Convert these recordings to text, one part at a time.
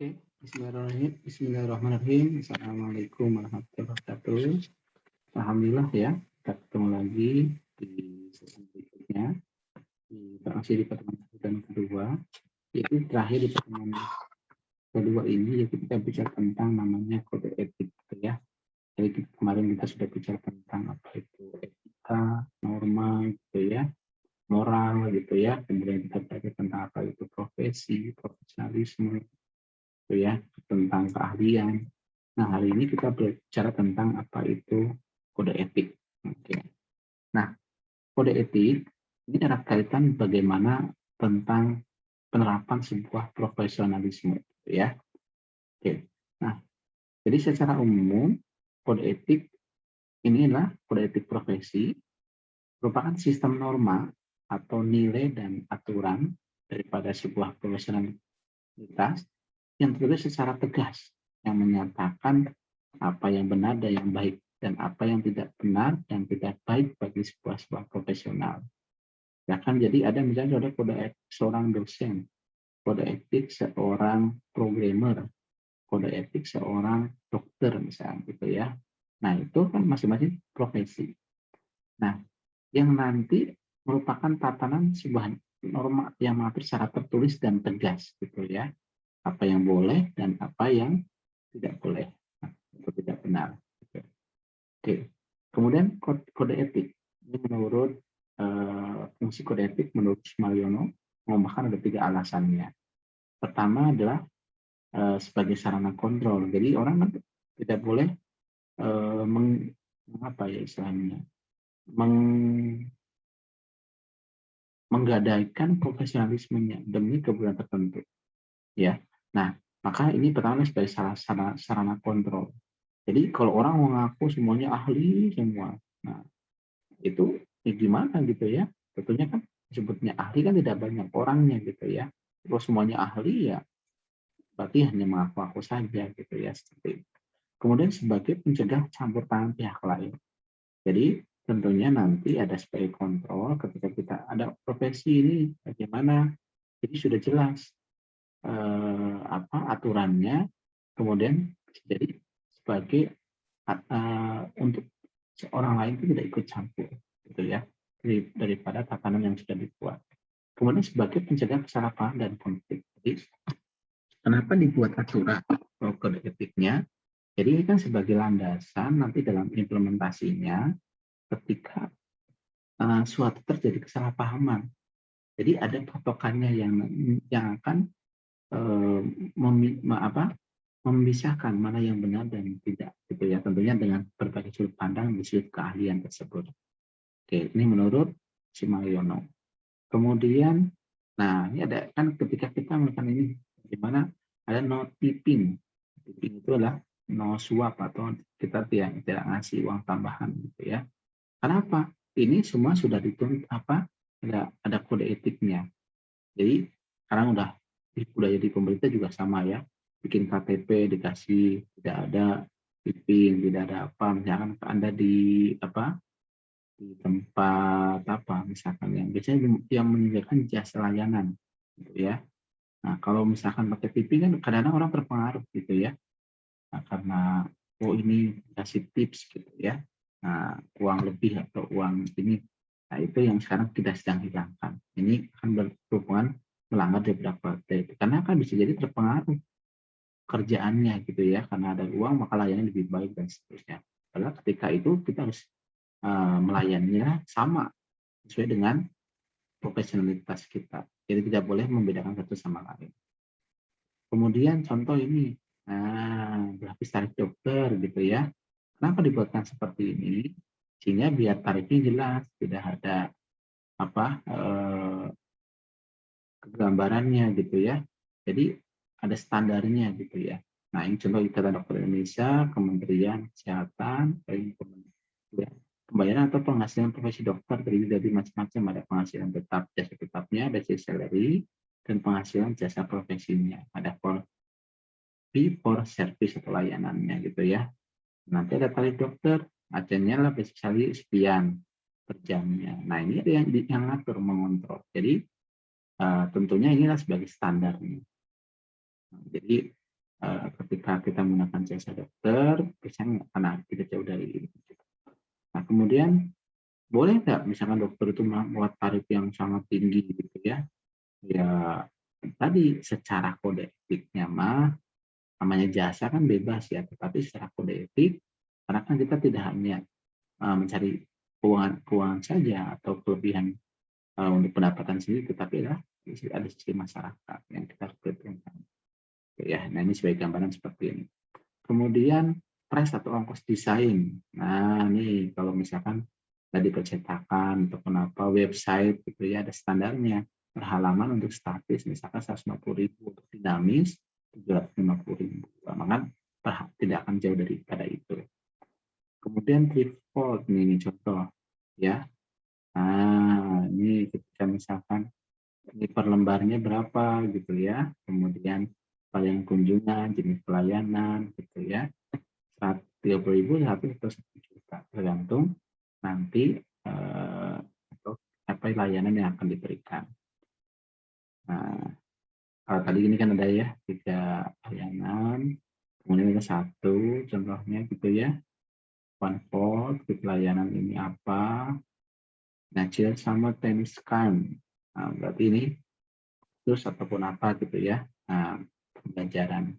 Oke, bismillahirrahmanirrahim. Bismillahirrahmanirrahim. Assalamualaikum warahmatullahi wabarakatuh. Alhamdulillah ya, kita ketemu lagi di sesi berikutnya masih di pertemuan kedua, yaitu terakhir di pertemuan kedua ini yaitu kita bicara tentang namanya kode etik, gitu ya. Jadi kemarin kita sudah bicara tentang apa itu etika, norma, gitu ya, moral, gitu ya. Kemudian kita belajar tentang apa itu profesi, profesionalisme, gitu ya, tentang keahlian. Nah, hari ini kita bicara tentang apa itu kode etik. Oke. Nah, kode etik ini erat kaitan bagaimana tentang penerapan sebuah profesionalisme, gitu ya. Oke. Nah, jadi secara umum kode etik ini adalah kode etik profesi merupakan sistem norma atau nilai dan aturan daripada sebuah profesionalitas yang tertulis secara tegas yang menyatakan apa yang benar dan yang baik dan apa yang tidak benar dan tidak baik bagi sebuah profesional. Ya kan, jadi ada misalnya ada kode etik seorang dosen, kode etik seorang programmer, kode etik seorang dokter misalnya gitu ya. Nah, itu kan masing-masing profesi. Nah, yang nanti merupakan tatanan sebuah norma yang mengatur secara tertulis dan tegas gitu ya. Apa yang boleh dan apa yang tidak boleh atau tidak benar. Oke. Kemudian kode etik. Ini menurut fungsi kode etik menurut Sumaryono mengembangkan ada 3 alasannya. Pertama adalah sebagai sarana kontrol. Jadi orang kan tidak boleh eh, meng, apa ya istilahnya menggadaikan profesionalismenya demi kebutuhan tertentu. Ya. Nah, maka ini pertama sebagai sarana kontrol. Jadi kalau orang mengaku semuanya ahli semua, nah itu ya gimana gitu ya? Tentunya kan sebutnya ahli kan tidak banyak orangnya gitu ya. Kalau semuanya ahli ya berarti hanya mengaku-ngaku saja gitu ya seperti itu. Kemudian sebagai pencegah campur tangan pihak lain. Jadi tentunya nanti ada sebagai kontrol ketika kita ada profesi ini bagaimana. Jadi sudah jelas apa aturannya, kemudian jadi sebagai untuk orang lain itu tidak ikut campur gitu ya daripada tatanan yang sudah dibuat. Kemudian sebagai pencegah kesalahpahaman dan konflik. Jadi kenapa dibuat aturan atau kode etiknya? Jadi ini kan sebagai landasan nanti dalam implementasinya ketika suatu terjadi kesalahpahaman. Jadi ada patokannya yang akan uh, memisahkan mana yang benar dan tidak gitu ya, tentunya dengan berbagai sudut pandang di sudut keahlian tersebut. Oke, ini menurut Simaliono. Kemudian, nah ini ada kan ketika kita melakukan ini, bagaimana ada no tipping. Tipping itu adalah no suap atau kita tidak ngasih uang tambahan gitu ya. Kenapa? Ini semua sudah dituntut ada kode etiknya. Jadi sekarang udah budaya di pemerintah juga sama ya. Bikin KTP dikasih tidak ada tipping, tidak ada apa. Misalkan Anda di tempat apa misalkan yang biasanya yang menyediakan jasa layanan gitu ya. Nah, kalau misalkan pakai tipping kan kadang-kadang orang terpengaruh gitu ya. Nah, karena oh ini kasih tips gitu ya. Nah, uang lebih atau uang ini. Nah, itu yang sekarang kita sedang hilangkan. Ini akan berhubungan melanggar dari karena kan bisa jadi terpengaruh kerjaannya gitu ya, karena ada uang maka layannya lebih baik dan seterusnya. Padahal ketika itu kita harus melayaninya sama sesuai dengan profesionalitas kita. Jadi tidak boleh membedakan satu sama lain. Kemudian contoh ini, berlapis tarif dokter gitu ya. Kenapa dibuatkan seperti ini? Sehingga biar tarifnya jelas, tidak ada kegambarannya gitu ya. Jadi ada standarnya gitu ya. Nah, ini contoh Ikatan Dokter Indonesia, Kementerian Kesehatan, ya. Pembayaran atau penghasilan profesi dokter terdiri dari macam-macam, ada penghasilan tetap jasa tetapnya, basic salary, dan penghasilan jasa profesinya. Ada fee for service atau layanannya gitu ya. Nanti ada tarif dokter, acaranya lah basic salary sekian per jamnya. Nah, ini ada yang ngatur, mengontrol. Jadi tentunya inilah sebagai standarnya. Jadi ketika kita menggunakan jasa dokter, biasanya karena tidak jauh dari ini. Nah, kemudian boleh nggak misalkan dokter itu membuat tarif yang sangat tinggi gitu ya? Ya tadi secara kode etiknya mah namanya jasa kan bebas ya, tetapi secara kode etik karena kan kita tidak hanya mencari keuangan saja atau kelebihan untuk pendapatan sendiri, tetapi ada sisi masyarakat yang kita harus perhitungkan. Ya, nah ini sebagai gambaran seperti ini. Kemudian price atau ongkos desain. Nah, ini kalau misalkan tadi percetakan atau kenapa website gitu ya ada standarnya. Per halaman untuk statis misalkan 150.000, untuk dinamis 750.000. Maka tidak akan jauh daripada itu. Kemudian threefold ini contoh ya. Nah, ini ketika misalkan ini per lembarnya berapa gitu ya. Kemudian pelayanan kunjungan, jenis pelayanan gitu ya. 130.000, 1 juta tergantung nanti atau apa layanan yang akan diberikan. Nah, kalau tadi ini kan ada ya 3 layanan, kemudian ada 1 contohnya gitu ya. One Fold, layanan ini apa? Natural Summer Tennis Camp. Nah, berarti ini terus ataupun apa gitu ya. Nah, pembelajaran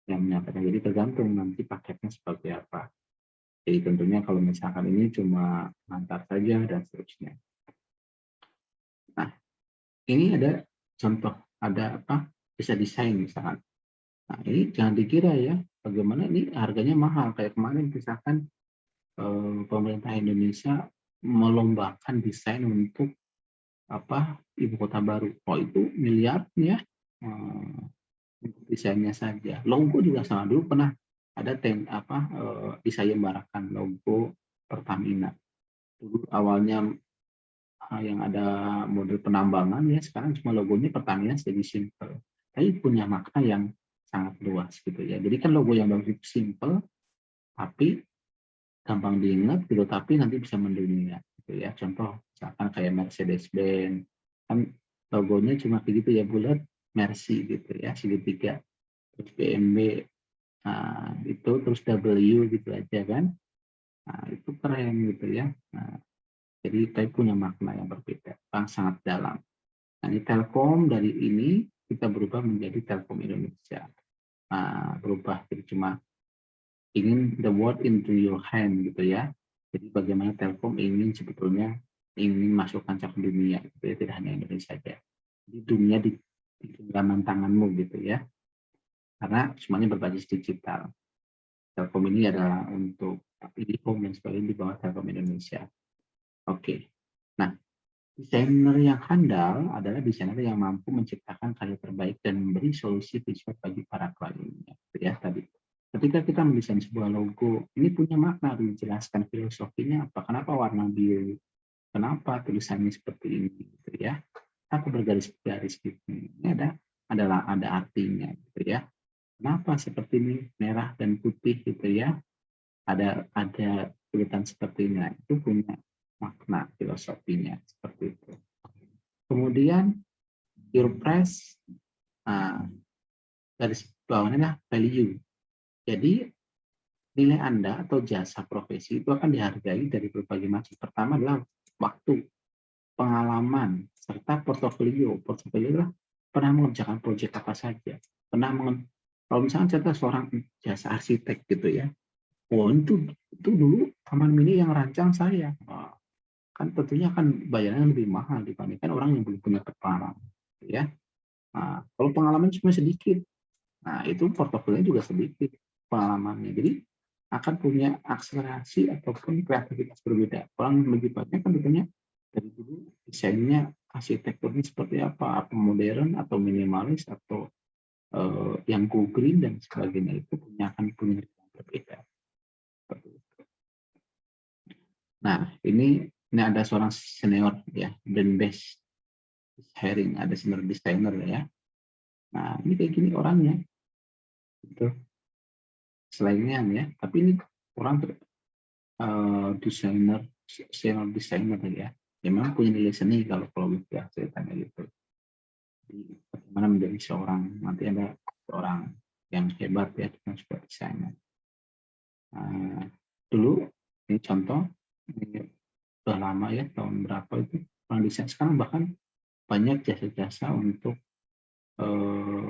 yang menyampaikan. Jadi tergantung nanti paketnya seperti apa. Jadi tentunya kalau misalkan ini cuma antar saja dan seterusnya. Nah, ini ada contoh, ada apa? Bisa desain misalkan. Nah, ini jangan dikira ya, bagaimana ini harganya mahal. Kayak kemarin misalkan pemerintah Indonesia melombakan desain untuk apa ibu kota baru. Oh itu miliarnya untuk desainnya saja. Logo juga sama, dulu pernah ada disayembarakan logo Pertamina. Dulu awalnya yang ada model penambangan ya, sekarang cuma logonya Pertamina jadi simple. Tapi punya makna yang sangat luas gitu ya. Jadi kan logo yang bagus simple tapi gampang diingat gitu, tapi nanti bisa mendunia gitu ya. Contoh misalkan kayak Mercedes-Benz kan logonya cuma begitu ya, bulat Mercy gitu ya, segitiga. Terus BMW itu terus W gitu aja kan. Nah, itu keren gitu ya. Nah, jadi tapi punya makna yang berbeda, yang sangat dalam. Nah, ini Telkom dari ini kita berubah menjadi Telkom Indonesia. Nah, berubah jadi cuma ingin the world into your hand gitu ya. Jadi bagaimana Telkom ingin sebetulnya ingin masuk kancah dunia gitu ya, tidak hanya Indonesia saja. Jadi dunia di genggaman tanganmu gitu ya. Karena semuanya berbasis digital. Telkom ini adalah untuk e-home dan sebagainya di bawah Telkom Indonesia. Oke. Nah, desainer yang handal adalah desainer yang mampu menciptakan karya terbaik dan memberi solusi visual bagi para kliennya. Ya tadi. Ketika kita mendesain sebuah logo, ini punya makna, dijelaskan filosofinya apa, kenapa warna biru, kenapa tulisannya seperti ini, gitu ya. Aku bergaris-garis gitu. Ini ada artinya, gitu ya. Kenapa seperti ini merah dan putih, gitu ya. Ada tulisan seperti ini, itu punya makna filosofinya seperti itu. Kemudian your price, garis bawahnya value. Jadi nilai Anda atau jasa profesi itu akan dihargai dari berbagai macam. Pertama adalah waktu, pengalaman, serta portofolio. Portofolio adalah pernah mengerjakan proyek apa saja. Kalau misalnya saya seorang jasa arsitek gitu ya, oh itu dulu Taman Mini yang rancang saya. Nah, kan tentunya akan bayarannya lebih mahal dibandingkan orang yang belum punya pengalaman. Ya. Nah, kalau pengalaman cuma sedikit, nah itu portofolio juga sedikit pengalamannya. Jadi akan punya akselerasi ataupun kreativitas berbeda. Orang yang lebih banyak kan tentunya dari dulu desainnya arsitekturnya seperti apa modern atau minimalis atau yang go green dan sebagainya, itu akan punya yang berbeda. Nah, ini ada seorang senior ya, brand based hiring, ada senior designer ya. Nah, ini kayak gini orangnya. Gitu. Selainnya ya, tapi ini orang desainer, senior designer ya. Ya memang punya nilai seni kalau bisa ceritanya gitu. Jadi, bagaimana menjadi seorang, nanti ada seorang yang hebat ya dengan sebuah desainer. Dulu ini contoh, ini udah lama ya, tahun berapa itu orang desain. Sekarang bahkan banyak jasa-jasa untuk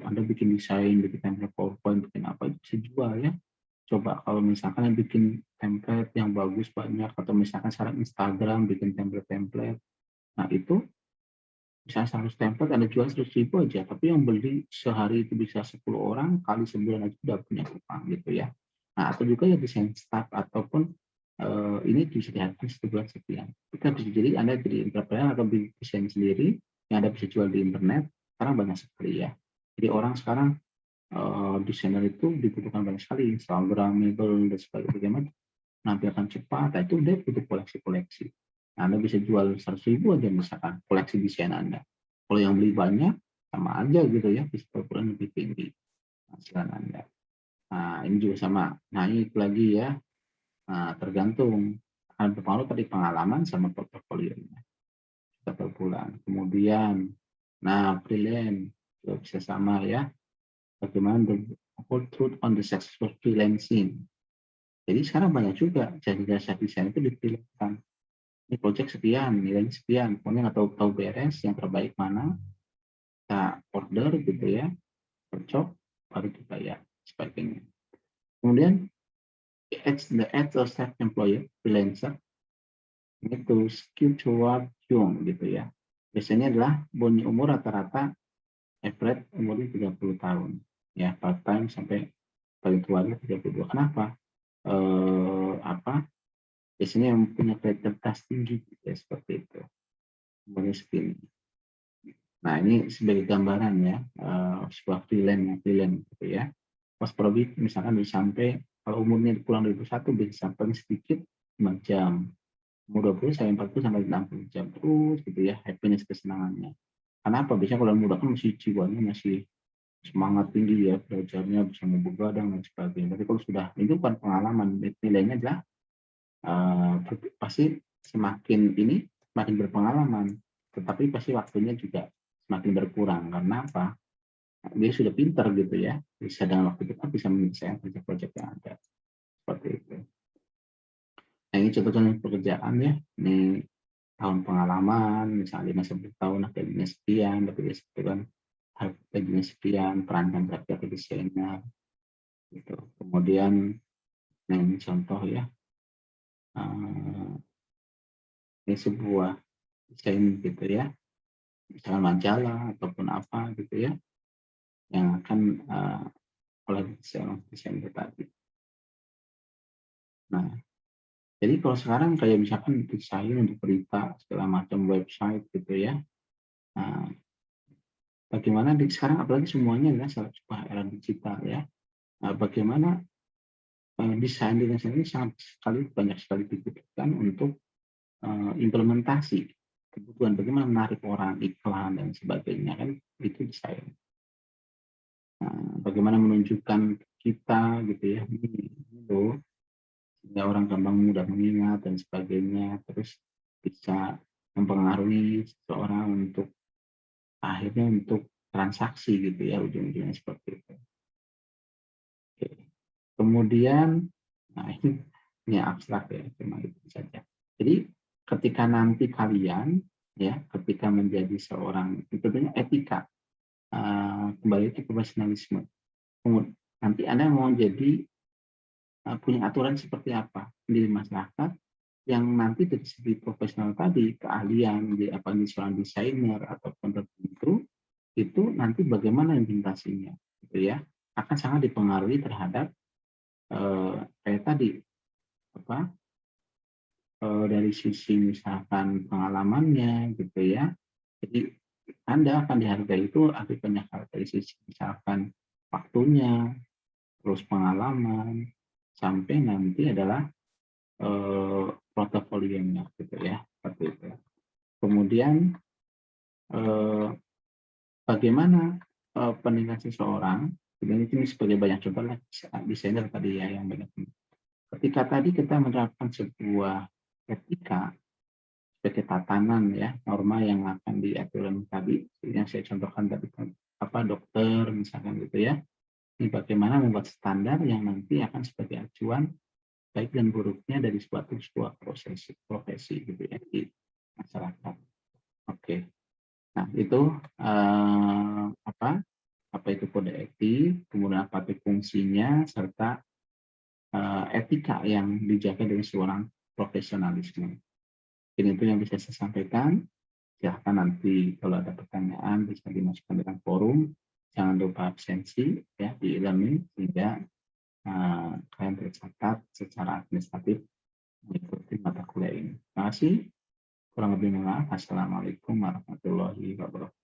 Anda bikin desain, bikin template PowerPoint, bikin apa itu bisa jual ya. Coba kalau misalkan yang bikin template yang bagus banyak, atau misalkan sekarang Instagram bikin template-template, nah itu misalnya 100 template Anda jual 100.000 aja, tapi yang beli sehari itu bisa 10 orang, kali sebulan aja udah punya uang gitu ya. Nah, atau juga ya desain staff ataupun ini bisa dihargai sebulan sekian. Kita bisa jadi Anda jadi entrepreneur atau desain sendiri yang Anda bisa jual di internet, sekarang banyak sekali ya. Jadi orang sekarang desainer itu dibutuhkan banyak sekali, Instagramable dan sebagainya, menampilkan cepat, nah itu dia butuh koleksi-koleksi. Nah, Anda bisa jual 100.000 aja misalkan koleksi desain Anda. Kalau yang beli banyak, sama aja gitu ya, bisa ukuran lebih tinggi penghasilan Anda. Nah, ini juga sama, naik lagi ya, nah, tergantung. Akan berpengaruh tadi pengalaman sama portofolionya per bulan. Kemudian, nah freelance juga bisa sama ya. Bagaimana the whole truth on the successful freelancing. Jadi sekarang banyak juga jasa-jasa desain itu dipilihkan. Ini project sekian, nilainya sekian, pokoknya nggak tahu beres, yang terbaik mana, kita order gitu ya, cocok, baru dibayar, sebagainya. Kemudian, the age of self-employed freelancer, ini to skill toward young gitu ya. Biasanya adalah bunyi umur rata-rata average umurnya 30 tahun. Ya, part time sampai paling tuanya 32. Kenapa? Biasanya yang punya kredibilitas tinggi gitu ya, seperti itu. Umurnya segini. Nah, ini sebagai gambaran ya, sebuah freelance gitu ya. Pas probit misalkan bisa sampai, kalau umurnya kurang dari 21 bisa sampai sedikit 5 jam. Umur 20 sampai 40 sampai 60 jam terus gitu ya, happiness kesenangannya. Karena apa? Biasanya kalau muda kan masih jiwanya masih semangat tinggi ya, belajarnya bisa begadang dan sebagainya. Tapi kalau sudah, itu kan pengalaman, nilainya adalah pasti semakin ini semakin berpengalaman, tetapi pasti waktunya juga semakin berkurang. Karena apa? Dia sudah pintar gitu ya, bisa dengan waktu dekat bisa menyelesaikan proyek-proyek yang ada, seperti itu. Nah, ini contoh-contoh pekerjaan ya. Ini tahun pengalaman, misalnya 5-10 tahun, gajinya sekian, gajinya sekian, gajinya sekian, perankan kerja ke desainer, gitu. Kemudian, ini contoh ya, ini sebuah desain gitu ya, misalnya majalah ataupun apa gitu ya, yang akan oleh desainer tadi. Nah, jadi kalau sekarang kayak misalkan desain untuk berita segala macam website gitu ya. Nah, bagaimana sekarang apalagi semuanya adalah sebuah era digital ya. Nah, bagaimana desain ini sangat sekali banyak sekali dibutuhkan untuk implementasi kebutuhan, bagaimana menarik orang, iklan dan sebagainya, kan itu desain. Nah, bagaimana menunjukkan kita gitu ya, ini loh, sehingga orang gampang mudah mengingat dan sebagainya, terus bisa mempengaruhi seseorang untuk akhirnya untuk transaksi gitu ya, ujung-ujungnya seperti itu. Oke. Kemudian, nah ini abstrak ya, cuma itu saja. Jadi ketika nanti kalian ya, ketika menjadi seorang, tentunya etika, kembali ke profesionalisme. Nanti Anda mau jadi punya aturan seperti apa di masyarakat yang nanti dari segi profesional tadi, keahlian di apa di seorang desainer ataupun tertentu, itu nanti bagaimana implementasinya gitu ya, akan sangat dipengaruhi terhadap kayak tadi apa dari sisi misalkan pengalamannya gitu ya. Jadi Anda akan dihargai itu banyak hal, dari sisi misalkan waktunya, terus pengalaman, sampai nanti adalah portofolionya gitu ya, seperti itu. Kemudian bagaimana penilaian seseorang, ini sebagai banyak contoh lah, desainer tadi ya yang banyak. Ketika tadi kita menerapkan sebuah etika sebagai tatanan ya, norma yang akan diatur tadi, yang saya contohkan tadi, apa dokter misalkan gitu ya, Ini bagaimana membuat standar yang nanti akan sebagai acuan baik dan buruknya dari sebuah profesi gitu ya di masyarakat. Oke. Nah, itu apa itu kode etik, kemudian apa itu fungsinya, serta etika yang dijaga dari seorang profesionalisme. Ini itu yang bisa saya sampaikan. Silahkan nanti kalau ada pertanyaan bisa dimasukkan dalam forum. Jangan lupa absensi ya di e-learning sehingga kalian tercatat secara administratif mengikuti mata kuliah ini. Terima kasih. Kurang lebih mohon maaf. Assalamualaikum warahmatullahi wabarakatuh.